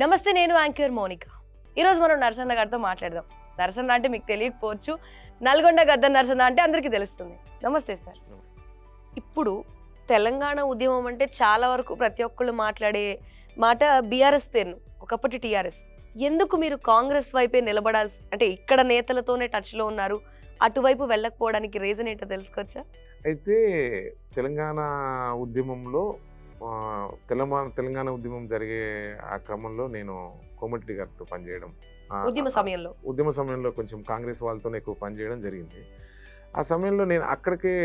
నమస్తే, నేను anchor Monica. ఈరోజు మనం నరసన్న గారితో మాట్లాడదాం. నరసన్న అంటే మీకు తెలియకపోవచ్చు, నల్గొండ గద్ద నరసన్న అంటే అందరికీ తెలుస్తుంది. నమస్తే సార్. ఇప్పుడు తెలంగాణ ఉద్యమం అంటే చాలా వరకు ప్రతి ఒక్కళ్ళు మాట్లాడే మాట బీఆర్ఎస్ పేరును, ఒకప్పటి టీఆర్ఎస్. ఎందుకు మీరు కాంగ్రెస్ వైపే నిలబడాల్సి, అంటే ఇక్కడ నేతలతోనే టచ్లో ఉన్నారు, అటువైపు వెళ్ళకపోవడానికి రీజన్ ఏంటో తెలుసుకోవచ్చా? అయితే తెలంగాణ ఉద్యమంలో తెలంగాణ ఉద్యమం జరిగే ఆ క్రమంలో నేను కోమటిరెడ్డి గారితో పనిచేయడం, ఉద్యమ సమయంలో కొంచెం కాంగ్రెస్ వాళ్ళతో ఎక్కువ పనిచేయడం జరిగింది. ఆ సమయంలో నేను అక్కడే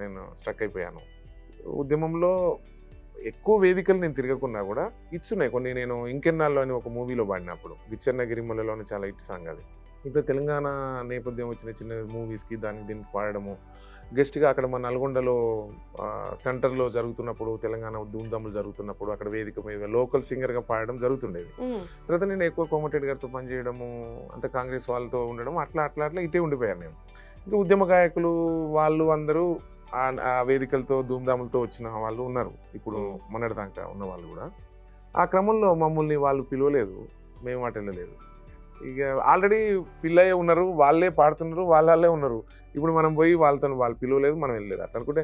నేను స్ట్రక్ అయిపోయాను. ఉద్యమంలో ఎక్కువ వేదికలు నేను తిరగకున్నా కూడా హిట్స్ ఉన్నాయి కొన్ని. నేను ఇంకెన్నాళ్ళు అని ఒక మూవీలో పాడినప్పుడు గిచ్చన్న గిరిమలలో చాలా హిట్ సాంగ్ అది. ఇంకా తెలంగాణ నేపథ్యం వచ్చిన చిన్న మూవీస్కి దీనికి పాడడము, గెస్ట్గా అక్కడ మన నల్గొండలో సెంటర్లో జరుగుతున్నప్పుడు, తెలంగాణ ధూమ్ధాములు జరుగుతున్నప్పుడు అక్కడ వేదిక మీద లోకల్ సింగర్గా పాడడం జరుగుతుండేది. తర్వాత నేను ఎక్కువ కోమటిరెడ్డి గారితో పనిచేయడము, అంత కాంగ్రెస్ వాళ్ళతో ఉండడం, అట్లా ఇటే ఉండిపోయాను నేను. ఇంకా ఉద్యమ గాయకులు వాళ్ళు అందరూ ఆ వేదికలతో ధూమ్ధాములతో వచ్చిన వాళ్ళు ఉన్నారు, ఇప్పుడు మొన్నటిదాకా ఉన్న వాళ్ళు కూడా. ఆ క్రమంలో మమ్మల్ని వాళ్ళు పిలవలేదు, మేము అటు వెళ్ళలేదు. ఇక ఆల్రెడీ పిల్లయ్య ఉన్నారు, వాళ్ళే పాడుతున్నారు, వాళ్ళే ఉన్నారు. ఇప్పుడు మనం పోయి వాళ్ళు పిలవలేదు, మనం వెళ్ళలేదు. అట్లా అనుకుంటే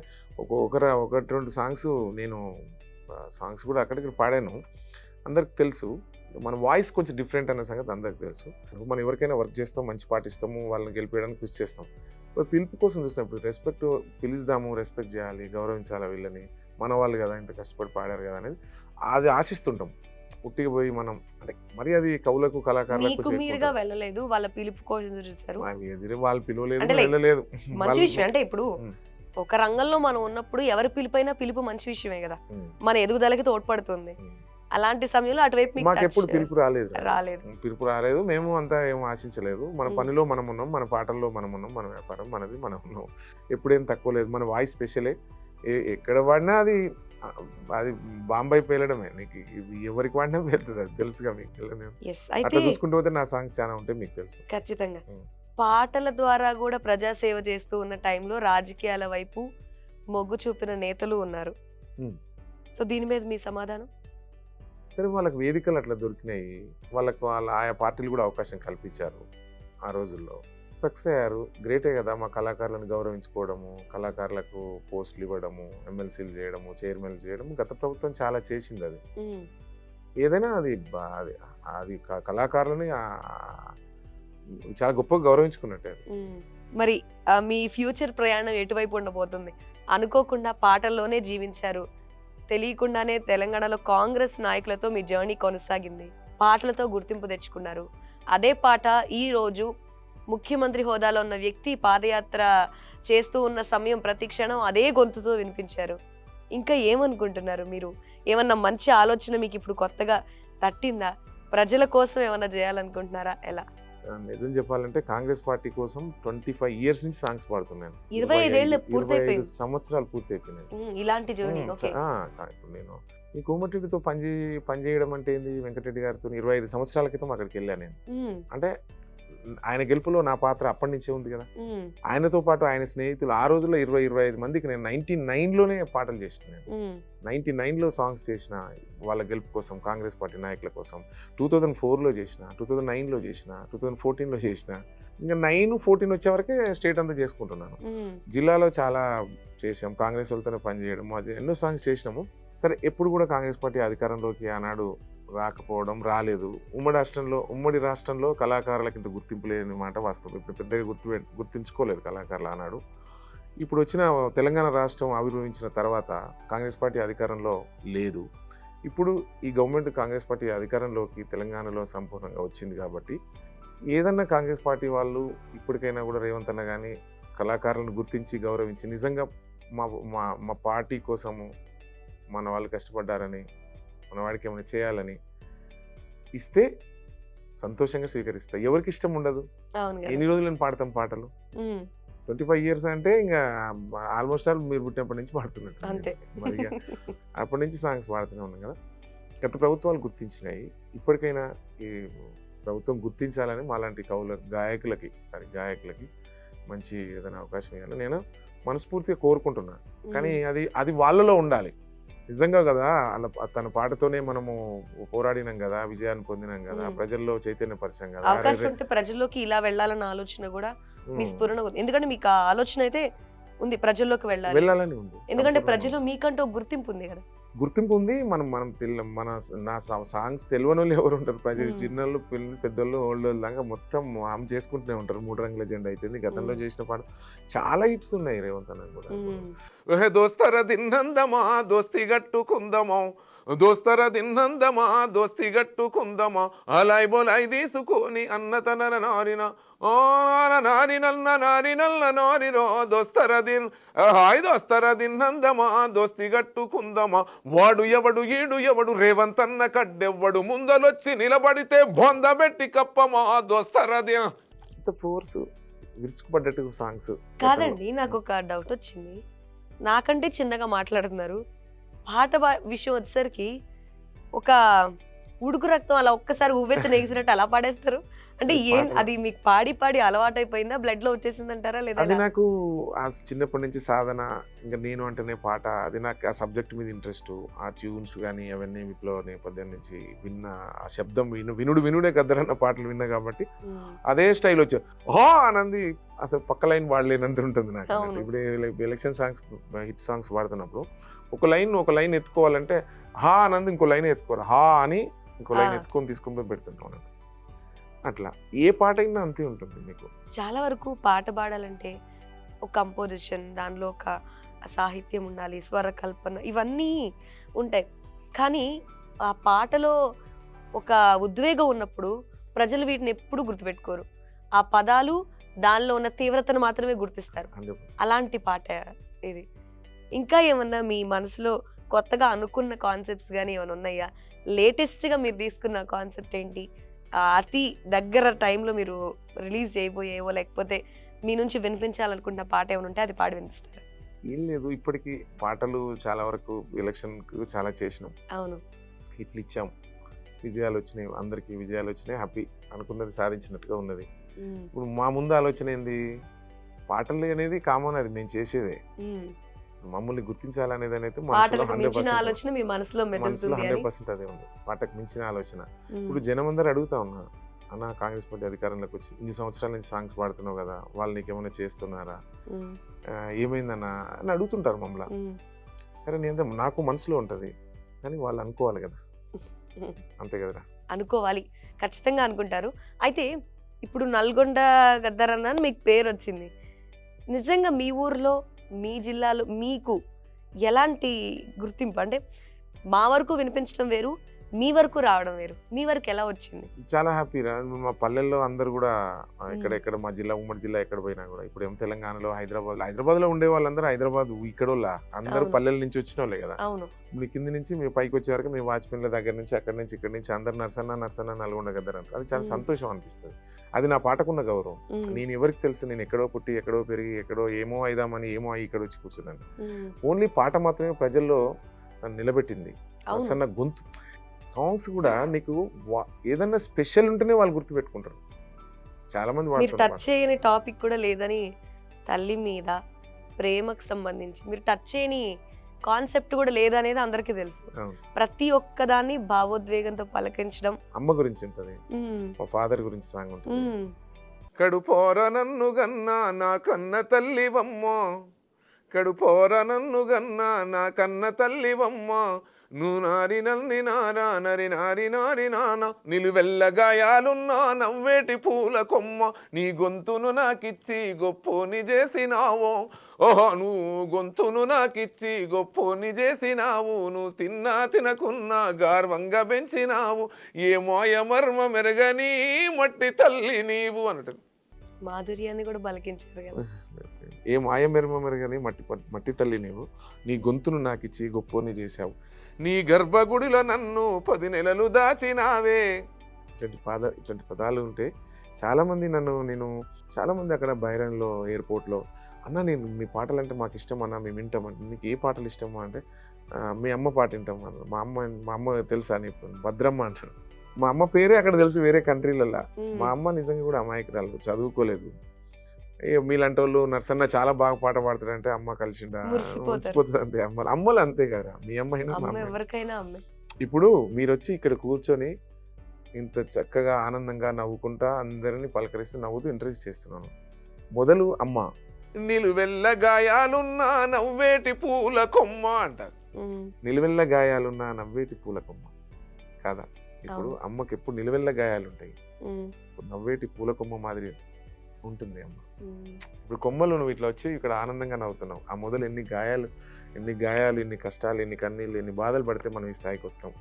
ఒకటి రెండు సాంగ్స్ కూడా అక్కడికి పాడాను. అందరికి తెలుసు మన వాయిస్ కొంచెం డిఫరెంట్ అనే సంగతి అందరికి తెలుసు. మనం ఎవరికైనా వర్క్ చేస్తాం, మంచి పాటిస్తాము, వాళ్ళని గెలిపేయడానికి కృషి చేస్తాం. పిలుపు కోసం చూసినప్పుడు పిలుస్తాము, రెస్పెక్ట్ చేయాలి, గౌరవించాలి, వీళ్ళని మన వాళ్ళు కదా, ఇంత కష్టపడి పాడారు కదా అనేది అది ఆశిస్తుంటాం. ఉట్టిగా పోయి మనం అంటే మరి అది కవులకు కళాకారులకు మీరుగా వెళ్ళలేదు, వాళ్ళ పిలుపు కోసం చూసారు. వాళ్ళు పిలవలేదు, వెళ్ళలేదు. మంచి విషయం. అంటే ఇప్పుడు ఒక రంగంలో మనం ఉన్నప్పుడు ఎవరి పిలుపైనా పిలుపు మంచి విషయమే కదా, మన ఎదుగుదలకి తోడ్పడుతుంది. అలాంటి సమయంలో అటువైపు మాకు ఎప్పుడు పిలుపు రాలేదు. మేము అంతా ఏం ఆశించలేదు. మన పనిలో మనం ఉన్నాం, మన పాటల్లో మనం ఉన్నాం, మన వ్యాపారం మనది, మనం ఉన్నాం. ఎప్పుడేం తక్కువ లేదు. మన వాయిస్ స్పెషలే. ఎక్కడ వాడినా అది బాంబాయి పేలడమే. నీకు ఎవరికి వాడినా పేలుతుంది, అది తెలుసుగా మీకు. అట్లా చూసుకుంటూ పోతే నా సాంగ్స్ చాలా ఉంటాయి, మీకు తెలుసు. ఖచ్చితంగా పాటల ద్వారా కూడా ప్రజాసేవ చేస్తూ ఉన్న టైంలో రాజకీయాల వైపు మొగ్గు చూపిన నేతలు ఉన్నారు. సో దీని మీద మీ సమాధానం? సరే, వాళ్ళకి వేదికలు అట్లా దొరికినాయి, వాళ్ళకి ఆయా పార్టీలు కూడా అవకాశం కల్పించారు. ఆ రోజుల్లో సక్సెస్ అయ్యారు, గ్రేటే కదా. మా కళాకారులను గౌరవించుకోవడము, కళాకారులకు పోస్టులు ఇవ్వడము, ఎమ్మెల్సీలు చేయడము, చైర్మన్లు చేయడము గత ప్రభుత్వం చాలా చేసింది. అది ఏదైనా అది కళాకారులని చాలా గొప్పగా గౌరవించుకున్నట్టే. మరి మీ ఫ్యూచర్ ప్రయాణం ఎటువైపు ఉండబోతుంది? అనుకోకుండా పాటల్లోనే జీవించారు, తెలియకుండానే తెలంగాణలో కాంగ్రెస్ నాయకులతో మీ జర్నీ కొనసాగింది, పాటలతో గుర్తింపు తెచ్చుకున్నారు. అదే పాట ఈ రోజు ముఖ్యమంత్రి హోదాలో ఉన్న వ్యక్తి పాదయాత్ర చేస్తూ ఉన్న సమయం ప్రతి క్షణం అదే గొంతుతో వినిపించారు. ఇంకా ఏమనుకుంటున్నారు మీరు? ఏమన్నా మంచి ఆలోచన మీకు ఇప్పుడు కొత్తగా తట్టిందా? ప్రజల కోసం ఏమన్నా చేయాలనుకుంటున్నారా? ఎలా? నిజం చెప్పాలంటే కాంగ్రెస్ పార్టీ కోసం 25 years నుంచి సాంగ్స్ పాడుతున్నాను. 25 సంవత్సరాలు పూర్తయిపోయినాయి ఇలాంటి జర్నీ. ఇప్పుడు నేను ఈ కోమటిరెడ్డితో పనిచేయడం అంటే ఏంది, వెంకటరెడ్డి గారితో 25 సంవత్సరాల క్రితం అక్కడికి వెళ్ళాను నేను. అంటే ఆయన గెలుపులో నా పాత్ర అప్పటి నుంచే ఉంది కదా. ఆయనతో పాటు ఆయన స్నేహితులు ఆ రోజుల్లో 20-25 మందికి నేను 99లోనే పాటలు చేసిన. 99లో సాంగ్స్ చేసిన వాళ్ళ గెలుపు కోసం, కాంగ్రెస్ పార్టీ నాయకుల కోసం. 2004లో చేసిన, 2009లో చేసిన, 2014లో చేసిన. ఇంకా 9-14 వచ్చే వరకే స్టేట్ అంతా చేసుకుంటున్నాను. జిల్లాలో చాలా చేసాం, కాంగ్రెస్ వాళ్ళతోనే పనిచేయడం, ఎన్నో సాంగ్స్ చేసినాము. సరే, ఎప్పుడు కూడా కాంగ్రెస్ పార్టీ అధికారంలోకి ఆనాడు రాకపోవడం, రాలేదు. ఉమ్మడి రాష్ట్రంలో కళాకారులకు ఇంత గుర్తింపు లేని మాట వాస్తవం. ఇప్పుడు పెద్దగా గుర్తించుకోలేదు కళాకారులు ఆనాడు. ఇప్పుడు వచ్చిన తెలంగాణ రాష్ట్రం ఆవిర్భవించిన తర్వాత కాంగ్రెస్ పార్టీ అధికారంలో లేదు. ఇప్పుడు ఈ గవర్నమెంట్ కాంగ్రెస్ పార్టీ అధికారంలోకి తెలంగాణలో సంపూర్ణంగా వచ్చింది కాబట్టి ఏదన్నా కాంగ్రెస్ పార్టీ వాళ్ళు ఇప్పటికైనా కూడా రేవంత్ అన్న కానీ కళాకారులను గుర్తించి గౌరవించి నిజంగా మా పార్టీ కోసము మన వాళ్ళు కష్టపడ్డారని, మన వాడికి ఏమైనా చేయాలని ఇస్తే సంతోషంగా స్వీకరిస్తా. ఎవరికి ఇష్టం ఉండదు? ఎన్ని రోజులు నేను పాడతాం పాటలు? 25 years అంటే ఇంకా ఆల్మోస్ట్ ఆల్ మీరు పుట్టినప్పటి నుంచి పాడుతున్నట్టు. మరి అప్పటి నుంచి సాంగ్స్ పాడుతూనే ఉన్నాం కదా. గత ప్రభుత్వాలు గుర్తించినాయి, ఇప్పటికైనా ఈ ప్రభుత్వం గుర్తించాలని మాలాంటి గాయకులకి మంచి ఏదైనా అవకాశం ఇవ్వాలని నేను మనస్ఫూర్తిగా కోరుకుంటున్నాను. కానీ అది వాళ్ళలో ఉండాలి. నిజంగా కదా, అలా తన పాటతోనే మనము పోరాడినాం కదా, విజయాన్ని పొందినాం కదా, ప్రజల్లో చైతన్యపరిచాం కదా. అవకాశం ఉంటే ప్రజల్లోకి ఇలా వెళ్ళాలన్న ఆలోచన కూడా మీ స్ఫురణ ఉంది. ఎందుకంటే మీకు ఆ ఆలోచన అయితే ఉంది, ప్రజల్లోకి వెళ్ళాలని ఉంది. ఎందుకంటే ప్రజలు మీకంటూ ఒక గుర్తింపు ఉంది కదా. గుర్తింపు ఉంది. మనం మనం నా సాంగ్స్ తెలియని వాళ్ళు ఎవరు ఉంటారు? ప్రజలు చిన్నోళ్ళు, పెద్దోళ్ళు, ఓల్డ్ దాకా మొత్తం ఆమె చేసుకుంటూనే ఉంటారు. 3 రంగుల జెండా అయిపోయింది, గతంలో చేసిన పాట చాలా హిట్స్ ఉన్నాయి రేవంత్ అన్న కూడా. దోస్తర దిన్నందమా దోస్తి గట్టుకుందమా, దోస్తర దిన్నందమా దోస్తి గట్టుకుందమా, అలాయ్ బోలాయ్ తీసుకొని అన్న తన నారిన నారి నల్ల నారి నల్ల నారిరో, దోస్తర దిన్ హాయ్ దోస్తర దిన్నందమా దోస్తి గట్టుకుందమా, వాడు ఎవడు ఈడు ఎవడు రేవంత్ అన్న కడ్డెవ్వడు, ముందలొచ్చి నిలబడితే బొందబెట్టి కప్పమా దోస్తర దిన్. ఫోర్స్ విరుచుకుపడ్డట్టు సాంగ్స్ కాదండి. నాకు ఒక డౌట్ వచ్చింది, నాకంటే చిన్నగా మాట్లాడుతున్నారు, పాట విషయం వచ్చేసరికి ఒక ఉడుకు రక్తం అలా ఒక్కసారి ఉవ్వెత్తు నెగిసినట్టు అలా పాడేస్తారు అంటే అది మీకు పాడి పాడి అలవాటైపోయిందా, బ్లడ్ లో వచ్చేసింది అంటారా? లేదా అది నాకు ఆ చిన్నప్పటి నుంచి సాధన, ఇంకా నేను అంటేనే పాట, అది నాకు ఆ సబ్జెక్ట్ మీద ఇంట్రెస్ట్, ఆ ట్యూన్స్ కానీ అవన్నీ విప్లవ నేపథ్యం నుంచి విన్న ఆ శబ్దం వినుడే గద్దరన్న పాటలు విన్నా కాబట్టి అదే స్టైల్ వచ్చారు. ఓ ఆనంది అసలు పక్క లైన్ వాడలేనంత ఉంటుంది నాకు. ఇప్పుడు ఎలక్షన్ సాంగ్స్, హిట్ సాంగ్స్ పాడుతున్నప్పుడు ఒక లైన్ ఎత్తుకోవాలంటే హా ఆనంద్ ఇంకో లైన్ ఎత్తుకోవాలి, హా అని ఇంకో లైన్ ఎత్తుకొని తీసుకొని పెడుతుంటాం. అట్లా ఏ పాట అయినా అంతే ఉంటుంది మీకు. చాలా వరకు పాట పాడాలంటే ఒక కంపోజిషన్, దానిలో ఒక సాహిత్యం ఉండాలి, స్వర కల్పన, ఇవన్నీ ఉంటాయి. కానీ ఆ పాటలో ఒక ఉద్వేగం ఉన్నప్పుడు ప్రజలు వీటిని ఎప్పుడు గుర్తుపెట్టుకోరు, ఆ పదాలు దానిలో ఉన్న తీవ్రతను మాత్రమే గుర్తిస్తారు. అలాంటి పాట ఇది. ఇంకా ఏమన్నా మీ మనసులో కొత్తగా అనుకున్న కాన్సెప్ట్స్ కానీ ఏమైనా ఉన్నాయా? లేటెస్ట్గా మీరు తీసుకున్న కాన్సెప్ట్ ఏంటి? అతి దగ్గర టైంలో మీరు రిలీజ్ చేయబోయేవో, లేకపోతే మీ నుంచి వినిపించాలనుకుంటున్న పాట ఏమైనా ఉంటే అది పాడి వినిపిస్తారా? ఏం లేదు, ఇప్పటికీ పాటలు చాలా వరకు ఎలక్షన్ చాలా చేసినాం. అవును, హిట్లు ఇచ్చాం, విజయాలు వచ్చినాయి, అందరికీ విజయాలు వచ్చినాయి, హ్యాపీ, అనుకున్నది సాధించినట్టుగా ఉన్నది. ఇప్పుడు మా ముందు ఆలోచన ఏంది, పాటలు అనేది కామన్, అది మేము చేసేదే. మమ్మల్ని గుర్తించాలనేది అనేది మనసులో 100% అదే ఉంది. పాటకు మించిన ఆలోచన. ఇప్పుడు జనం అందరూ అడుగుతా ఉన్నా, అన్న కాంగ్రెస్ పార్టీ అధికారంలోకి వచ్చి ఇన్ని సంవత్సరాల నుంచి సాంగ్స్ పాడుతున్నావు కదా, వాళ్ళు నీకేమైనా చేస్తున్నారా, ఏమైందన్నా అని అడుగుతుంటారు మమ్మల్ని. సరే నేను నాకు మనసులో ఉంటది, కానీ వాళ్ళు అనుకోవాలి కదా, అంతే కదరా. అనుకోవాలి, ఖచ్చితంగా అనుకుంటారు. అయితే ఇప్పుడు నల్గొండ గద్దరన్న మీకు పేరు వచ్చింది, నిజంగా మీ ఊర్లో, మీ జిల్లాలో మీకు ఎలాంటి గుర్తింపు? అంటే మా వరకు వినిపించడం వేరు, మీ వరకు రావడం వేరు. మీ వరకు ఎలా వచ్చింది? చాలా హ్యాపీ రా. మా పల్లెల్లో అందరు కూడా ఎక్కడ మా జిల్లా, ఉమ్మడి జిల్లా ఎక్కడ పోయినా కూడా, ఇప్పుడు ఏం తెలంగాణలో హైదరాబాద్ లో ఉండే వాళ్ళందరూ హైదరాబాద్ ఇక్కడోళ్ళ అందరూ పల్లెల నుంచి వచ్చిన వాళ్ళే కదా. మీ కింది నుంచి మీ పైకి వచ్చే వరకు మీ వాచ్మెన్ల దగ్గర నుంచి అక్కడి నుంచి ఇక్కడి నుంచి అందరు నర్సన్న నల్గొండ గద్దర్ అంటారు. అది చాలా సంతోషం అనిపిస్తుంది. అది నా పాటకున్న గౌరవం. నేను ఎవరికి తెలుసు, నేను ఎక్కడో పుట్టి ఎక్కడో పెరిగి ఎక్కడో ఏమో అయిదామని ఏమో అయ్యి ఇక్కడ వచ్చి కూర్చున్నాను. ఓన్లీ పాట మాత్రమే ప్రజల్లో నన్ను నిలబెట్టింది. నర్సన్న గొంతు సాంగ్స్ కూడా నీకు ఏదన్నా స్పెషల్ ఉంటేనే వాళ్ళు గుర్తుపెట్టుకుంటారు. చాలా మంది మీరు టచ్ చేయని టాపిక్ కూడా లేదని, తల్లి మీద ప్రేమకు సంబంధించి మీరు టచ్ చేయని కాన్సెప్ట్ కూడా లేదనేది అందరికీ తెలుసు. ప్రతి ఒక్కదాన్ని భావోద్వేగంతో పలకించడం. అమ్మ గురించి ఉంటది, మా ఫాదర్ గురించి సాంగ్ ఉంటుంది. కడుపోర నన్ను గన్నా నా కన్న తల్లివమ్మ, కడుపోర నన్ను గన్నా నా కన్న తల్లివమ్మ, నువ్వు నారి నల్ని నారా నరి నారి నారి నాన్న, నిలువెల్ల గాయాలున్నా నవ్వేటి పూల కొమ్మ, నీ గొంతును నాకిచ్చి గొప్పోని చేసినావో, ఓహో నువ్వు గొంతును నాకిచ్చి గొప్పోని చేసినావు, నువ్వు తిన్నా తినకున్నా గార్వంగా పెంచినావు, ఏ మోయ మర్మ మెరగని మట్టి తల్లి నీవు అన్నట్టు. మాధుర్యాన్ని కూడా బలికించారు కదా. ఏ మాయ మెరమ మెరగని మట్టి తల్లి నీవు, నీ గొంతును నాకిచ్చి గొప్పోని చేశావు, నీ గర్భగుడిలో నన్ను 10 నెలలు దాచినావే. ఇట్లాంటి పదాలు ఉంటే చాలామంది చాలామంది అక్కడ బైరన్లో, ఎయిర్పోర్ట్లో, అన్న నేను మీ పాటలు అంటే మాకు ఇష్టం అన్న, మేము వింటామంటే. మీకు ఏ పాటలు ఇష్టమా అంటే మీ అమ్మ పాట వింటాం అన్న. మా అమ్మ తెలుసా అని భద్రమ్మ అంటారు. మా అమ్మ పేరే అక్కడ తెలుసు వేరే కంట్రీలలో. మా అమ్మ నిజంగా కూడా అమాయకురాలు, చదువుకోలేదు, మీలాంటి వాళ్ళు నర్సన్న చాలా బాగా పాట పాడతాడంటే అమ్మ కలిసిండా మురిసిపోతుంది అంతే. అమ్మలు అంతే కదా, మీ అమ్మ అయినా మా అమ్మ. ఎవరికైనా అమ్మే. ఇప్పుడు మీరు వచ్చి ఇక్కడ కూర్చొని ఇంత చక్కగా ఆనందంగా నవ్వుకుంటా అందరినీ పలకరిస్తూ నవ్వుతూ ఇంటర్వ్యూ చేస్తున్నాను. మొదలు అమ్మ నిలువెల్ల గాయాలున్నా నవ్వేటి పూల కొమ్మ అంటారు. నిలువెల్ల గాయాలున్నా నవ్వేటి పూల కొమ్మ కాదా? ఇప్పుడు అమ్మకి ఎప్పుడు నిలువెల్ల గాయాలు ఉంటాయి, నవ్వేటి పూల కొమ్మ మాదిరి ఉంటుంది అమ్మ. ఇప్పుడు కొమ్మలు నువ్వు ఇట్లా వచ్చి ఇక్కడ ఆనందంగా నవ్వుతున్నావు. ఆ మొదలు ఎన్ని గాయాలు, ఎన్ని కష్టాలు, ఎన్ని కన్నీళ్ళు, ఎన్ని బాధలు పడితే మనం ఈ స్థాయికి వస్తాం.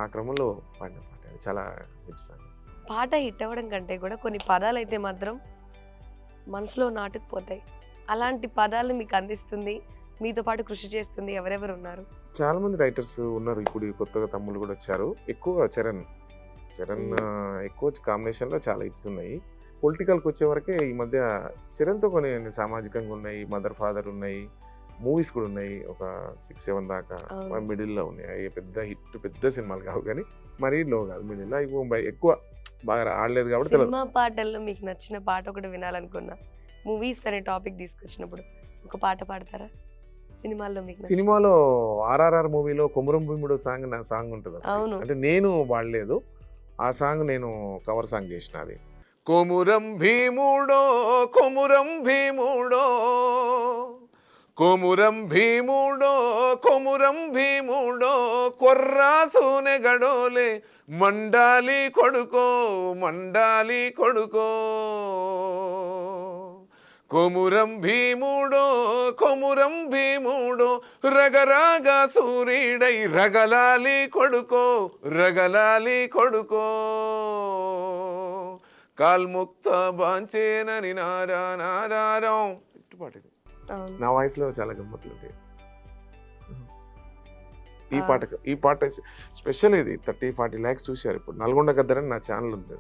ఆ క్రమంలో పాడిన పాట అది చాలా హిట్ సాంగ్. పాట హిట్ అవ్వడం కంటే కూడా కొన్ని పదాలు అయితే మాత్రం మనసులో నాటుకుపోతాయి. అలాంటి పదాలు మీకు అందిస్తుంది, మీతో పాటు కృషి చేస్తుంది ఎవరెవరు ఉన్నారు? చాలా మంది రైటర్స్ ఉన్నారు. ఇప్పుడు కొత్తగా తమ్ముళ్ళు కూడా వచ్చారు. ఎక్కువ చరణ్ ఎక్కువ కాంబినేషన్ లో చాలా హిట్స్ ఉన్నాయి. పొలిటికల్కి వచ్చే వరకే ఈ మధ్య చరణ్తో కొన్ని సామాజికంగా ఉన్నాయి, మదర్ ఫాదర్ ఉన్నాయి, మూవీస్ కూడా ఉన్నాయి. ఒక 6-7 దాకా మిడిల్లో ఉన్నాయి. అవి పెద్ద హిట్, పెద్ద సినిమాలు కావు కానీ మరీ లో కాదు, మిడిల్. ఎక్కువ బాగా ఆడలేదు కాబట్టి సినిమా పాటల్లో మీకు నచ్చిన పాట ఒకటి వినాలనుకున్నా. మూవీస్ అనే టాపిక్ తీసుకొచ్చినప్పుడు ఒక పాట పాడతారా సినిమాల్లో మీకు? సినిమాలో RRR మూవీలో కొమురం భీముడు సాంగ్ ఉంటుంది. అంటే నేను వాడలేదు ఆ సాంగ్, నేను కవర్ సాంగ్ చేసిన. అది కొమురం భీముడో కొమురం భీముడో కొమురం భీముడో కొమురం భీముడో కొర్రాసూనె గడోలే మండాలి కొడుకో మండాలి కొడుకో కొమురం భీముడో కొమురం భీముడో రగరాగా సూర్యుడై రగలాలి కొడుకో రగలాలి కొడుకో కాల్ముక్త బాంచేనని నారానారారం. ఇట్టుపాటు ఇది నా వాయిస్ లో చాలా గమ్మత్తులు ఉంటాయి. ఈ పాట స్పెషల్. ఇది 30-40 lakhs చూశారు. ఇప్పుడు నల్గొండ గద్దరని నా ఛానల్ ఉంది,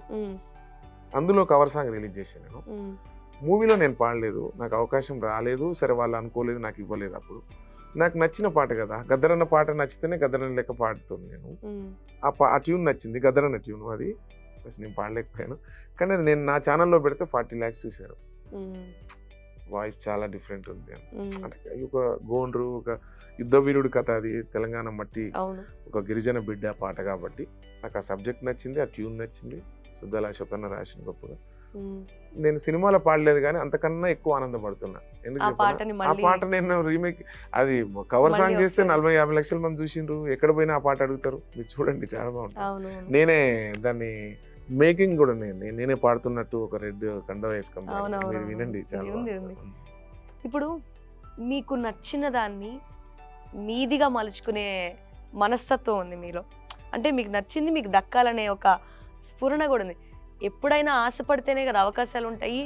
అందులో కవర్ సాంగ్ రిలీజ్ చేశాను నేను. మూవీలో నేను పాడలేదు, నాకు అవకాశం రాలేదు. సరే వాళ్ళు అనుకోలేదు, నాకు ఇవ్వలేదు. అప్పుడు నాకు నచ్చిన పాట కదా, గద్దరన్న పాట నచ్చితేనే గద్దరన్న లెక్క పాడుతుంది నేను. ఆ ట్యూన్ నచ్చింది, గద్దరన్న ట్యూన్. అది నేను పాడలేకపోయాను, కానీ అది నేను నా ఛానల్లో పెడితే 40 lakhs చూశారు. వాయిస్ చాలా డిఫరెంట్ ఉంది. అంటే ఒక గోండ్రు, ఒక యుద్ధ వీరుడి కథ, అది తెలంగాణ మట్టి, ఒక గిరిజన బిడ్డ పాట కాబట్టి నాకు ఆ సబ్జెక్ట్ నచ్చింది, ఆ ట్యూన్ నచ్చింది. సుద్దాల అశోకన్న రాసిన గొప్పగా. నేను సినిమాలో పాడలేదు కానీ అంతకన్నా ఎక్కువ ఆనందపడుతున్నా. ఎందుకంటే ఆ పాట నేను రీమేక్, అది కవర్ సాంగ్ చేస్తే 40-50 లక్షల మంది చూసిండ్రు. ఎక్కడ పోయినా ఆ పాట అడుగుతారు. మీరు చూడండి, చాలా బాగుంటుంది. నేనే దాన్ని మేకింగ్ కూడా నేనే పాడుతున్నట్టు ఒక రెడ్ కండ వేసుకున్నాను, మీరు వినండి, చాలా బాగుంది. ఇప్పుడు మీకు నచ్చిన దాన్ని మీదిగా మలుచుకునే మనస్తత్వం ఉంది మీలో. అంటే మీకు నచ్చింది మీకు దక్కాలనే ఒక స్ఫురణ కూడా ఉంది. ఎప్పుడైనా ఆశపడితేనే కదా అవకాశాలు ఉంటాయి,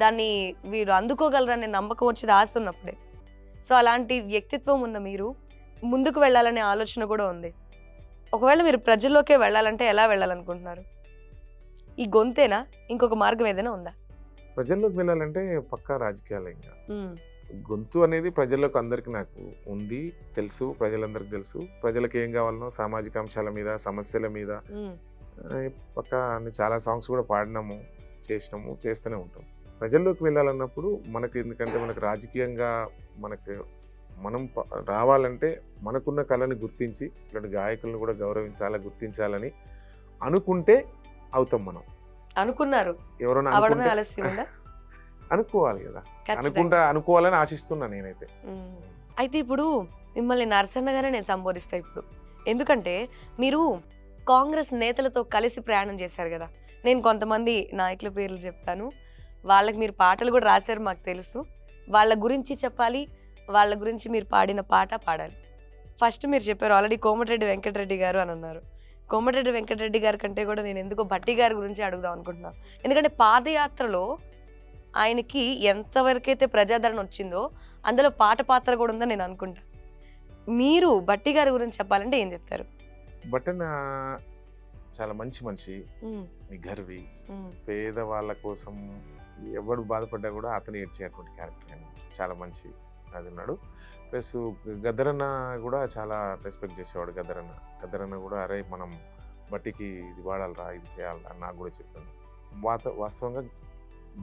దాన్ని వీరు అందుకోగలరనే నమ్మకం వచ్చేది ఆశ ఉన్నప్పుడే. సో అలాంటి వ్యక్తిత్వం ఉన్న మీరు ముందుకు వెళ్ళాలనే ఆలోచన కూడా ఉంది. ఒకవేళ మీరు ప్రజల్లోకే వెళ్ళాలంటే ఎలా వెళ్ళాలనుకుంటున్నారు? ఈ గొంతేనా, ఇంకొక మార్గం ఏదైనా ఉందా? ప్రజల్లోకి వెళ్ళాలంటే పక్కా రాజకీయాలు. ఇంకా గొంతు అనేది ప్రజలకు అందరికి నాకు ఉంది, తెలుసు, ప్రజలందరికి తెలుసు. ప్రజలకు ఏం కావాలనో సామాజిక అంశాల మీద, సమస్యల మీద పక్కా చాలా సాంగ్స్ కూడా పాడినాము, చేసినాము, చేస్తూనే ఉంటాం. ప్రజల్లోకి వెళ్ళాలన్నప్పుడు మనకి, ఎందుకంటే మనకు రాజకీయంగా మనం రావాలంటే మనకున్న కళని గుర్తించి ఇలాంటి గాయకులను కూడా గౌరవించాలా, గుర్తించాలని అనుకుంటే అవుతాం. మనం అనుకున్నారు, ఎవరైనా అనుకోవాలి కదా, అనుకోవాలని ఆశిస్తున్నా నేనైతే. అయితే ఇప్పుడు మిమ్మల్ని నరసన్న గారే నేను సంబోధిస్తా ఇప్పుడు, ఎందుకంటే మీరు కాంగ్రెస్ నేతలతో కలిసి ప్రయాణం చేశారు కదా. నేను కొంతమంది నాయకుల పేర్లు చెప్తాను, వాళ్ళకి మీరు పాటలు కూడా రాశారు, మాకు తెలుసు. వాళ్ళ గురించి చెప్పాలి, వాళ్ళ గురించి మీరు పాడిన పాట పాడాలి. ఫస్ట్ మీరు చెప్పారు ఆల్రెడీ కోమటిరెడ్డి వెంకటరెడ్డి గారు అని అన్నారు. కోమటిరెడ్డి వెంకటరెడ్డి గారి కంటే కూడా నేను ఎందుకో భట్టి గారి గురించి అడుగుదాం అనుకుంటున్నాను. ఎందుకంటే పాదయాత్రలో ఆయనకి ఎంతవరకైతే ప్రజాదరణ వచ్చిందో అందులో పాట పాత్ర కూడా ఉందని నేను అనుకుంటా. మీరు భట్టి గారి గురించి చెప్పాలంటే ఏం చెప్తారు? బట్టన చాలా మంచి మనిషి, గర్వి, పేదవాళ్ళ కోసం ఎవడు బాధపడ్డా కూడా అతను ఏడ్చేటువంటి క్యారెక్టర్ అని, చాలా మంచి అది ఉన్నాడు. ప్లస్ గద్దరన్న కూడా చాలా రెస్పెక్ట్ చేసేవాడు. గద్దరన్న కూడా అరే మనం బట్టికి ఇది వాడాలరా, ఇది చేయాలరా నాకు కూడా చెప్పాను. వాస్తవంగా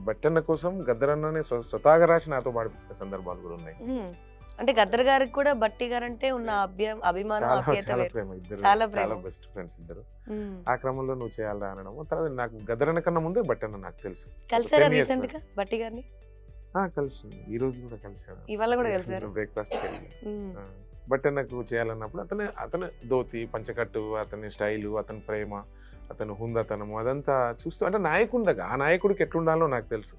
బట్టన్న కోసం గద్దరన్ననే స్వతహాగా రాసి నాతో పాడిపించిన సందర్భాలు కూడా ఉన్నాయి. అంటే గద్దర్ గారికి కూడా బట్టి గారు అంటే ఉన్న అభిమానం చాలా ఆప్యాయత చాలా వేరు. ప్రేమ ఇద్దరు, చాలా ప్రేమ. చాలా బెస్ట్ ఫ్రెండ్స్ ఇద్దరు. ఉమ్. ఆ క్రమంలో నువ్వు చేయాలా అనడం, తర్వాత నాకు గద్దరన్న కన్నా ముందే బట్టన్న నాకు తెలుసు. కలిసారా 10 years రీసెంట్ గా బట్టి గారిని? కలిసి ఈ రోజు కూడా కలిసాను, ఇవాళ కూడా కలిసారు. బ్రేక్ఫాస్ట్ వెళ్ళి. బట్టన్నకు చేయాలన్నప్పుడు అతను ధోతి పంచకట్టు, అతని స్టైలు, అతని ప్రేమ, అతను హుందతనము అదంతా చూస్తూ అంటే నాయకుడిగా ఆ నాయకుడికి ఎట్లుండాలో నాకు తెలుసు.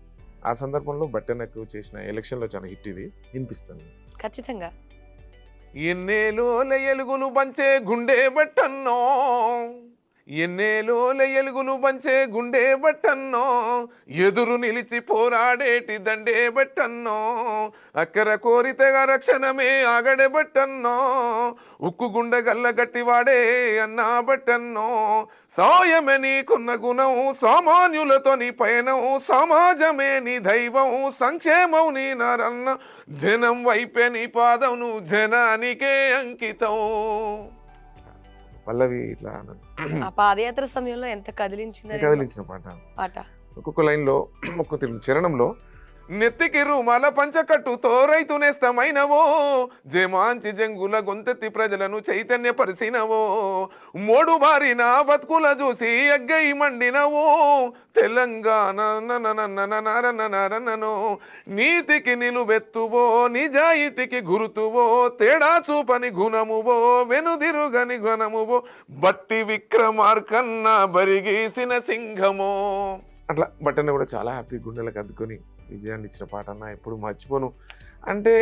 ఆ సందర్భంలో బట్టన్నకు చేసిన ఎలక్షన్లో చాలా హిట్ ఇది, వినిపిస్తాను. ఖచ్చితంగా. ఎన్నేలోల ఎలుగులు పంచే గుండె బట్టన్నో, ఎన్నేలోల ఎలుగులు పంచే గుండె బట్టన్నో, ఎదురు నిలిచి పోరాడేటి దండే బట్టన్నో, అక్కర కోరితగా రక్షణమే ఆగడే బట్టన్నో, ఉక్కు గుండె గల్ల గట్టివాడే అన్నా బట్టన్నో, సాయమే నీకున్న గుణం, సామాన్యులతో నీ పయనం, సమాజమే నీ దైవం, సంక్షేమం నీ నరన్న, జనం వైపే నీ పాదం, నువ్వు జనానికే అంకితం. పల్లవి ఇట్లా ఆ పాదయాత్ర సమయంలో ఎంత కదిలించింది కదిలించిన పాట. పాట. ఒక్కొక్క లైన్లో ఒక్కొక్క చరణంలో నెత్తికి రుమాల పంచకట్టుతో రైతు నేస్తమైనవో, జమాంచి జంగుల గొంతెత్తి ప్రజలను చైతన్యపరిసినవో, మోడు బారిన బతుకుల చూసి ఎగ్గై మండినవో, తెలంగాణ నరనో, నీతికి నిలువెత్తువో, నిజాయితీకి గురుతువో, తేడా చూపని గుణమువో, వెనుదిరుగని గుణమువో, బట్టి విక్రమార్కన్న బరిగీసిన సింహమో. అట్లా బట్టన్న కూడా చాలా హ్యాపీ, గుండెలకు అద్దుకొని విజయాన్ని ఇచ్చిన పాట అన్న ఎప్పుడు మర్చిపోను. అంటే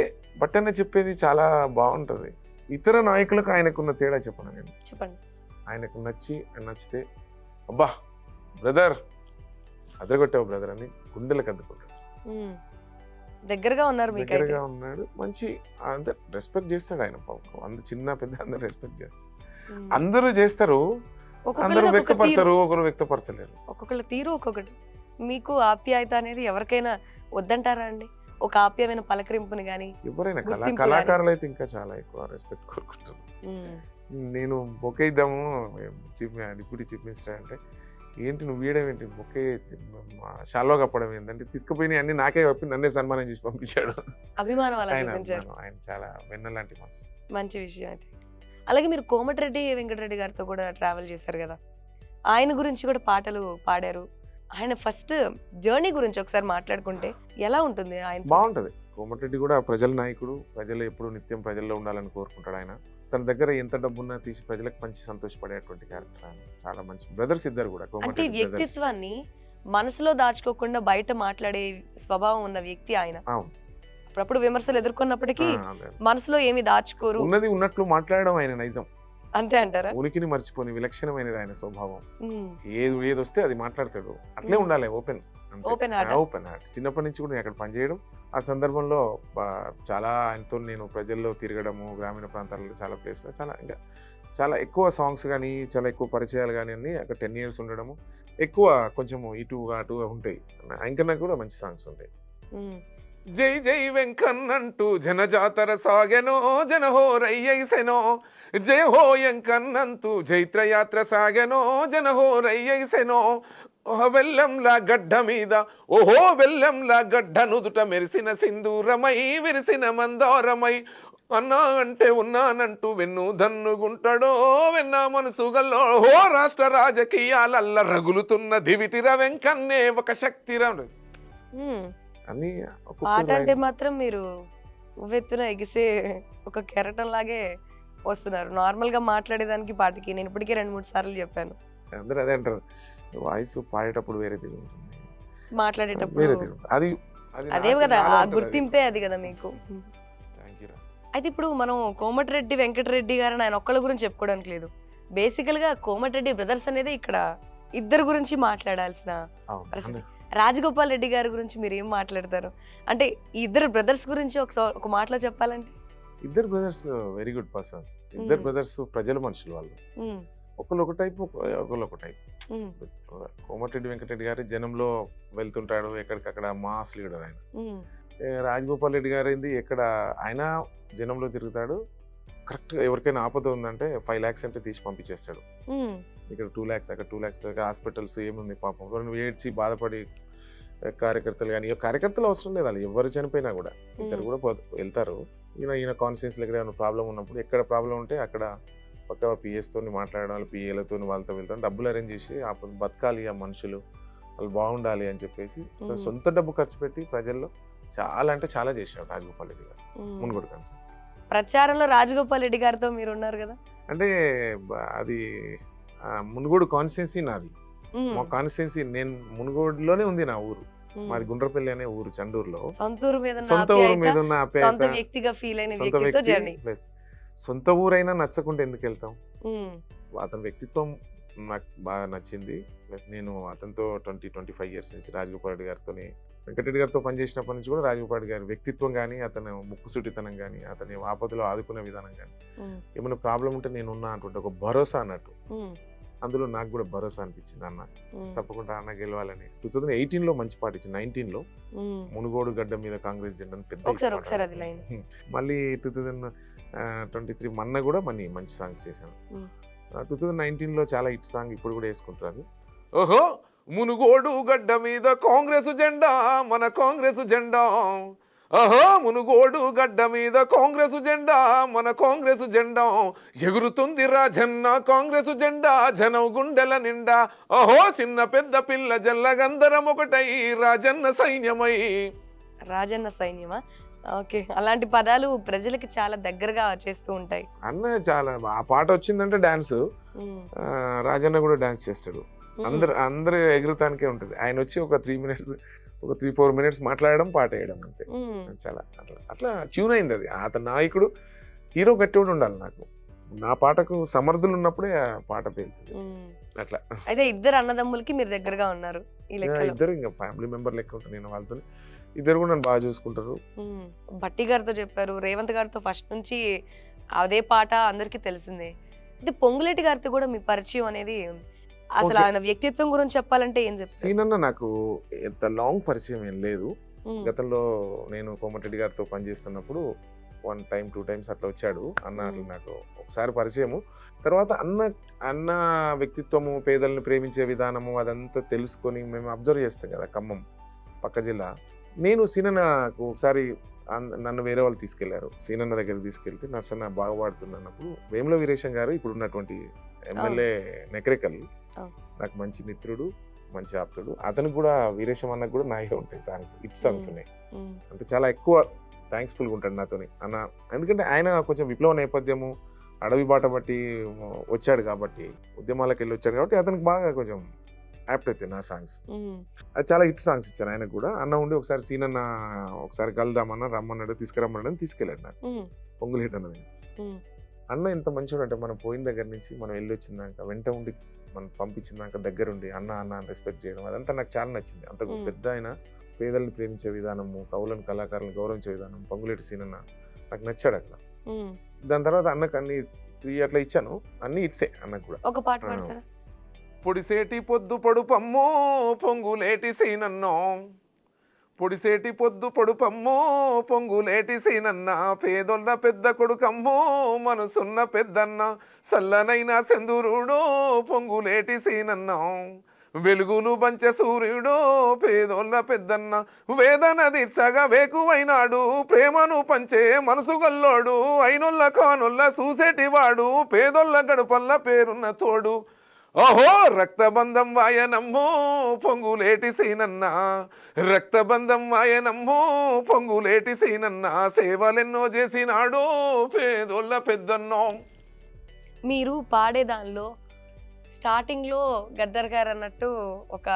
బట్టన్న చెప్పేది చాలా బాగుంటుంది. ఇతర నాయకులకు ఆయనకున్న తేడా చెప్పను నేను. చెప్పండి. ఆయనకు నచ్చితే అబ్బా బ్రదర్ అదరగొట్టావు బ్రదర్ అని గుండెలకు అద్దుకుంటాడు. దగ్గరగా ఉన్నారు, దగ్గరగా ఉన్నాడు. మంచి అందరు రెస్పెక్ట్ చేస్తాడు ఆయన. అందరు చిన్న పెద్ద అందరు రెస్పెక్ట్ చేస్తారు. అందరూ చేస్తారు, అందరూ వ్యక్తపరచరు, ఒకరు వ్యక్తపరచలేరు. ఒక్కొక్కళ్ళ తీరు ఒక్కొక్కటి. మీకు ఆప్యాయత అనేది ఎవరికైనా వద్దంటారా అండి? ఒక ఆప్యాయమైన పలకరింపుని కానీ ఎవరైనా కళాకారులు అయితే ఇంకా చాలా ఎక్కువ రెస్పెక్ట్ కోరుకుంటారు. నేను బొకే ఇద్దాము డిప్యూటీ చీఫ్ మినిస్టర్ అంటే, ఏంటి నువ్వు వీయడం ఏంటి, బొకే షాల్లో కప్పడం ఏంటంటే, తీసుకుపోయి అన్ని నాకే కప్పి నన్నే సన్మానం చేసి పంపించాడు. అభిమానం అలా ఆయన చూపించారు. ఆయన చాలా వెన్నలాంటి మనసు. మంచి విషయం అది. అలాగే మీరు కోమటిరెడ్డి వెంకటరెడ్డి గారితో కూడా ట్రావెల్ చేశారు కదా, ఆయన గురించి కూడా పాటలు పాడారు. ఆయన ఫస్ట్ జర్నీ గురించి ఒకసారి మాట్లాడుకుంటే ఎలా ఉంటుంది? ఆయన బాగుంటది. కోమటిరెడ్డి కూడా ప్రజల నాయకుడు, ప్రజలు ఎప్పుడు నిత్యం ప్రజల్లో ఉండాలని కోరుకుంటాడు. ఆయన తన దగ్గర ఎంత డబ్బున్నా తీసి ప్రజలకు పంచి సంతోషపడేటువంటి క్యారెక్టర్ ఆయన. చాలా మంచి బ్రదర్స్ ఇద్దరు కూడా. అంటే వ్యక్తిత్వాన్ని మనసులో దాచుకోకుండా బయట మాట్లాడే స్వభావం ఉన్న వ్యక్తి ఆయన. అప్పుడప్పుడు విమర్శలు ఎదుర్కొన్నప్పటికీ మనసులో ఏమి దాచుకోరు, ఉన్నది ఉన్నట్లు మాట్లాడడం ఆయన నైజం. అంతే అంటారా? ఉనికిని మర్చిపోని విలక్షణమైనది ఆయన స్వభావం. ఏది వస్తే అది మాట్లాడతాడు. అట్లే ఉండాలి, ఓపెన్ హార్ట్. చిన్నప్పటి నుంచి కూడా నేను అక్కడ పనిచేయడం, ఆ సందర్భంలో చాలా ఆయనతో నేను ప్రజల్లో తిరగడము, గ్రామీణ ప్రాంతాలలో చాలా ప్లేస్లో చాలా ఎక్కువ సాంగ్స్ కానీ, చాలా ఎక్కువ పరిచయాలు కానీ అన్ని అక్కడ 10 years ఉండడము, ఎక్కువ కొంచెము ఇటుగా అటుగా ఉంటాయి. ఇంకా నాకు కూడా మంచి సాంగ్స్ ఉంటాయి. జై జై వెంకన్నంటూ జనజాతర సాగెనో, జనహోరయ్యైసెనో, జయ హో ఎంకన్నంతూ జైత్రయాత్ర సాగెనో, జనహోరయ్యైసెనో, వెల్లంలా గడ్డ మీద ఓహో వెల్లంలా గడ్డ నుదుట మెరిసిన సింధూరమై విరిసిన మందారమై, అన్నా అంటే ఉన్నానంటూ వెన్ను దన్నుగుంటాడో, వెన్నా మనసు గల్లో హో రాష్ట్ర రాజకీయాలల్ల రగులుతున్న దివిటిర వెంకన్నే ఒక శక్తిరా అని. పాట అంటే మాత్రం మీరు ఉవ్వెత్తున ఎగిసే ఒక కెరటం లాగే వస్తున్నారు. నార్మల్ గా మాట్లాడేదానికి పాటకి నేను ఇప్పటికే 2-3 సార్లు చెప్పాను. అందరూ అదే అంటారు, వాయిస్ పాడేటప్పుడు వేరే తీరు ఉంటుంది, మాట్లాడేటప్పుడు వేరే తీరు. అది అదే కదా, ఆ గుర్తింపే అది కదా మీకు. అయితే ఇప్పుడు మనం కోమటిరెడ్డి వెంకటరెడ్డి గారిని ఆయన ఒక్కళ్ళ గురించి చెప్పుకోవడానికి లేదు. బేసికల్ గా కోమటిరెడ్డి బ్రదర్స్ అనేది ఇక్కడ ఇద్దరు గురించి మాట్లాడాల్సిన పరిస్థితి. రాజగోపాల్ రెడ్డి గారి గురించి మీరు ఏం మాట్లాడతారు? అంటే ఈ ఇద్దరు బ్రదర్స్ గురించి ఒక మాటలో చెప్పాలంటే, ఇద్దరు బ్రదర్స్ వెరీ గుడ్ పర్సన్స్. ఇద్దరు బ్రదర్స్ ప్రజల మనుషులు వాళ్ళు. ఒకళ్ళు ఒక టైప్, ఒకళ్ళు ఒక టైప్. కోమటిరెడ్డి వెంకటరెడ్డి గారి జనంలో వెళ్తుంటాడు, ఎక్కడికక్కడ మాస్ లీడర్ ఆయన. రాజగోపాల్ రెడ్డి గారు ఏంది, ఎక్కడ ఆయన జనంలో తిరుగుతాడు. కరెక్ట్ ఎవరికైనా ఆపద ఉందంటే 5 lakhs అంటే తీసి పంపించేస్తాడు. ఇక్కడ 2 lakhs, అక్కడ 2 lakhs, హాస్పిటల్స్ ఏముంది పాపం, ఏడ్చి బాధపడి కార్యకర్తలు కానీ కార్యకర్తలు అవసరం లేదు, వాళ్ళు ఎవరు చనిపోయినా కూడా ఇద్దరు కూడా వెళ్తారు. ఈయన కాన్స్టిట్యూన్సీలో ఎక్కడ ఏమైనా ప్రాబ్లం ఉన్నప్పుడు, ఎక్కడ ప్రాబ్లం ఉంటే అక్కడ పక్క పిఎస్తో మాట్లాడడం, వాళ్ళ పిఏలతో వాళ్ళతో వెళ్తాం, డబ్బులు అరేంజ్ చేసి బతకాలి ఆ మనుషులు, వాళ్ళు బాగుండాలి అని చెప్పేసి సొంత డబ్బు ఖర్చు పెట్టి ప్రజల్లో చాలా అంటే చాలా చేశాడు రాజగోపాల్ రెడ్డి గారు మునుగోడు కాన్స్టిట్యూన్సీ. ప్రచారంలో రాజగోపాల్ రెడ్డి గారితో మీరు ఉన్నారు కదా? అంటే అది మునుగోడు కాన్స్టిట్యూన్సీ నాది, మా కాన్స్టిట్యూన్సీ నేను మునుగోడులోనే ఉంది నా ఊరు, మాది గుండ్రపల్లి అనే ఊరు చండూరులో. సొంత ఊరు మీద ఉన్న సొంత వ్యక్తిగా ఫీల్ అయిన వ్యక్తితో జర్నీ. ప్లస్ సొంత ఊరైనా నచ్చకుంటే ఎందుకు వెళ్తాం? అతని వ్యక్తిత్వం నాకు బాగా నచ్చింది. ప్లస్ నేను అతనితో 20-25 years నుంచి రాజగోపాల్ రెడ్డి గారితో, వెంకటరెడ్డి గారితో పనిచేసినప్పటి నుంచి కూడా రాజగోపాల్ రెడ్డి గారి వ్యక్తిత్వం కానీ, అతని ముక్కుసూటితనం కానీ, అతని ఆపదలో ఆదుకునే విధానం కానీ, ఏమైనా ప్రాబ్లం ఉంటే నేను ఉన్నా అటువంటి ఒక భరోసా అన్నట్టు, అందులో నాకు కూడా భరోసా అనిపించింది. అన్న తప్పకుండా అన్న గెలవాలని 2018లో మంచి పాట ఇచ్చింది. 19లో మునుగోడు గడ్డ మీద కాంగ్రెస్ జెండాను పెద్ద, మళ్ళీ 2023 మొన్న కూడా మంచి సాంగ్స్ చేశాను. 2019లో చాలా హిట్ సాంగ్ ఇప్పుడు కూడా వేసుకుంటారు. ఓహో మునుగోడు గడ్డ మీద కాంగ్రెస్ జెండా, మన కాంగ్రెస్ జెండా, ఓహో మునుగోడు గడ్డ మీద కాంగ్రెస్ జెండా, మన కాంగ్రెస్ జెండా, ఎగురుతుంది రాజన్న కాంగ్రెస్ జెండా, జనం గుండెల నిండా, ఓహో చిన్న పెద్ద పిల్ల జల్లగందరం ఒకటై రాజన్న సైన్యమై. రాజన్న సైన్యమా? ఓకే, అలాంటి పదాలు ప్రజలకి చాలా దగ్గరగా చేస్తూ ఉంటాయి. అన్న చాలా ఆ పాట వచ్చిందంటే డాన్స్, రాజన్న కూడా డాన్స్ చేస్తాడు, అందరు ఎగురుతానికే ఉంటుంది. ఆయన వచ్చి ఒక 3-4 minutes మాట్లాడడం, పాట వేయడం అంతే. చాలా అట్లా ట్యూన్ అయింది అది. అతని నాయకుడు హీరో గట్టివాడు ఉండాలి. నాకు నా పాటకు సమర్థులు ఉన్నప్పుడే ఆ పాట పేరుతుంది. అట్లా అయితే ఇద్దరు అన్నదమ్ములకి మీరు దగ్గరగా ఉన్నారు. ఇద్దరు ఇంకా ఫ్యామిలీ మెంబర్ లెక్క ఉంటాను నేను వాళ్ళతో. ఇద్దరు కూడా నన్ను బాగా చూసుకుంటారు. భట్టి గారితో చెప్పారు, రేవంత్ గారితో ఫస్ట్ నుంచి అదే పాట అందరికీ తెలిసిందే. ఇది పొంగులేటి గారితో కూడా మీ పరిచయం అనేది అసలు ఆయన వ్యక్తిత్వం గురించి చెప్పాలంటే ఏం చెప్తారు? సీనన్న నాకు ఎంత లాంగ్ పరిచయం ఏం లేదు. గతంలో నేను కోమటిరెడ్డి గారితో పనిచేస్తున్నప్పుడు 1 time 2 times అట్లా వచ్చాడు అన్న. అట్లా నాకు ఒకసారి పరిచయము. తర్వాత అన్న వ్యక్తిత్వము, పేదలను ప్రేమించే విధానము అదంతా తెలుసుకొని మేము అబ్జర్వ్ చేస్తాం కదా, ఖమ్మం పక్క జిల్లా. నేను సీనన్నకు ఒకసారి నన్ను వేరే వాళ్ళు తీసుకెళ్లారు, సీనన్న దగ్గర తీసుకెళ్తే నర్సన్న బాగా పాడుతున్నప్పుడు వేముల వీరేశం గారు ఇప్పుడు ఉన్నటువంటి ఎమ్మెల్యే నెకరేకల్ నాకు మంచి మిత్రుడు, మంచి ఆప్తుడు. అతనికి కూడా వీరేశం అన్నకు కూడా నాయగా ఉంటాయి సాంగ్స్, హిట్ సాంగ్స్ ఉన్నాయి. అంటే చాలా ఎక్కువ థ్యాంక్స్ఫుల్గా ఉంటాడు నాతోని అన్న. ఎందుకంటే ఆయన కొంచెం విప్లవ నేపథ్యము, అడవి బాట బట్టి వచ్చాడు కాబట్టి, ఉద్యమాలకు వెళ్ళి వచ్చాడు కాబట్టి అతనికి బాగా కొంచెం యాప్ట్ అవుతాయి నా సాంగ్స్. అది చాలా హిట్ సాంగ్స్ ఇచ్చాను ఆయనకు కూడా. అన్న ఉండి ఒకసారి సీనన్న ఒకసారి కలుదామన్నా, రమ్మన్నాడు, తీసుకురమ్మన్నాడు, తీసుకెళ్ళాడు నాకు పొంగులేటి అన్న. అన్న ఎంత మంచివాడు అంటే, మనం పోయిన దగ్గర నుంచి మనం వెళ్ళి వచ్చిందాక వెంట ఉండి మనం పంపించిందాక దగ్గరుండి అన్న అని రెస్పెక్ట్ చేయడం, అదంతా నాకు చాలా నచ్చింది. అంత పెద్ద ఆయన పేదల్ని ప్రేమించే విధానము, కవులను కళాకారులను గౌరవించే విధానం పొంగులేటి సీనన్న నాకు నచ్చాడు అట్లా. దాని తర్వాత అన్నకు అన్ని 3 అట్లా ఇచ్చాను, అన్ని ఇట్సే అన్నకు కూడా. ఒక పాట పాడతారా? పొడిసేటి పొద్దు పొడుపమ్మో పొంగులేటి సీనన్నో, పొడిసేటి పొద్దు పొడుపమ్మో పొంగులేటి సీనన్న, పేదొల్ల పెద్ద కొడుకమ్మో మనసున్న పెద్దన్న, సల్లనైనా సెందురుడో పొంగులేటి సీనన్న, వెలుగులు పంచ సూర్యుడో పేదోళ్ళ పెద్దన్న, వేదన తీర్చగా వేకువైనాడు, ప్రేమను పంచే మనసు గల్లోడు, అయినొల్ల కానొల్ల చూసేటివాడు, పేదోళ్ళ గడుపల్ల పేరున్న తోడు, ఓహో రక్తబంధం వాయనమ్మో పొంగులేటి సీనన్న, రక్తబంధం వాయనమ్మో పొంగులేటి సీనన్న, సేవలెన్నో చేసినాడో పేదోళ్ళ పెద్దన్నో. మీరు పాడే దానిలో స్టార్టింగ్ లో గద్దర్ గారు అన్నట్టు ఒక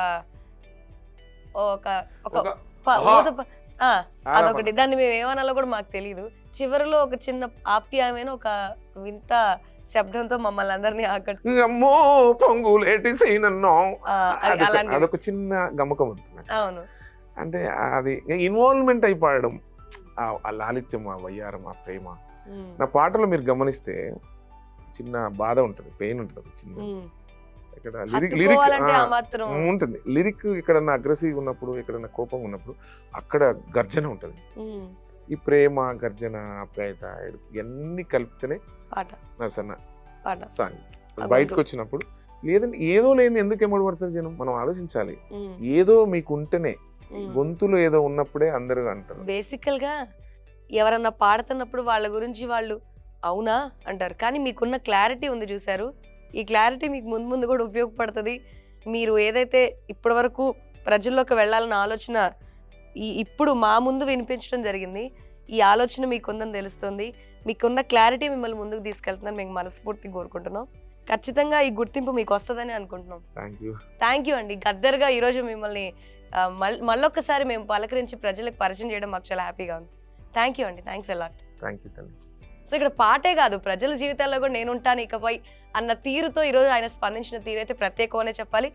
అదొకటి, దాన్ని మేము ఏమనాలో కూడా మాకు తెలియదు. చివరిలో ఒక చిన్న ఆప్యాయమైన ఒక వింత శబ్దంతో మమ్మల్ని అందరినీ అమ్మో పొంగులేటి సీనన్నో, అదొక చిన్న గమకం ఉంటుంది. అవును, అంటే అది ఇన్వాల్వ్మెంట్ అయిపోవడం, ఆ లాలిత్యం, ఆ వయ్యారం, ఆ ప్రేమ. నా పాటలో మీరు గమనిస్తే చిన్న బాధ ఉంటుంది, పెయిన్ ఉంటుంది చిన్న. ఇక్కడ లిరిక్ ఉంటుంది, లిరిక్ ఎక్కడన్నా అగ్రెసివ్ ఉన్నప్పుడు, ఎక్కడన్నా కోపం ఉన్నప్పుడు అక్కడ గర్జన ఉంటుంది. ఈ ప్రేమ, గర్జన, ఆప్యాయత ఇవన్నీ కలిపితేనే నరసన్న సాంగ్ బయటకు వచ్చినప్పుడు. లేదంటే ఏదో లేని ఎందుకు ఎమ్మడి పడతారు జనం? మనం ఆలోచించాలి. ఏదో మీకు ఉంటేనే గొంతులో ఏదో ఉన్నప్పుడే అందరూ అంటారు. బేసికల్ గా ఎవరన్నా పాడుతున్నప్పుడు వాళ్ళ గురించి వాళ్ళు అవునా అంటారు, కానీ మీకున్న క్లారిటీ ఉంది చూసారు, ఈ క్లారిటీ మీకు ముందు ముందు కూడా ఉపయోగపడుతుంది. మీరు ఏదైతే ఇప్పటి వరకు ప్రజల్లోకి వెళ్ళాలన్న ఆలోచన ఇప్పుడు మా ముందు వినిపించడం జరిగింది, ఈ ఆలోచన మీకుందని తెలుస్తుంది. మీకున్న క్లారిటీ మిమ్మల్ని ముందుకు తీసుకెళ్తుందని మేము మనస్ఫూర్తిగా కోరుకుంటున్నాం. ఖచ్చితంగా ఈ గుర్తింపు మీకు వస్తుందని అనుకుంటున్నాం. థ్యాంక్ యూ అండి. గద్దర్గా ఈరోజు మిమ్మల్ని మళ్ళొక్కసారి మేము పలకరించి ప్రజలకు పరిచయం చేయడం మాకు చాలా హ్యాపీగా ఉంది. థ్యాంక్ యూ అండి. Thanks a lot. సో ఇక్కడ పాటే కాదు, ప్రజల జీవితాల్లో కూడా నేను ఉంటాను ఇకపై అన్న తీరుతో ఈరోజు ఆయన స్పందించిన తీరు అయితే ప్రత్యేకమనే చెప్పాలి.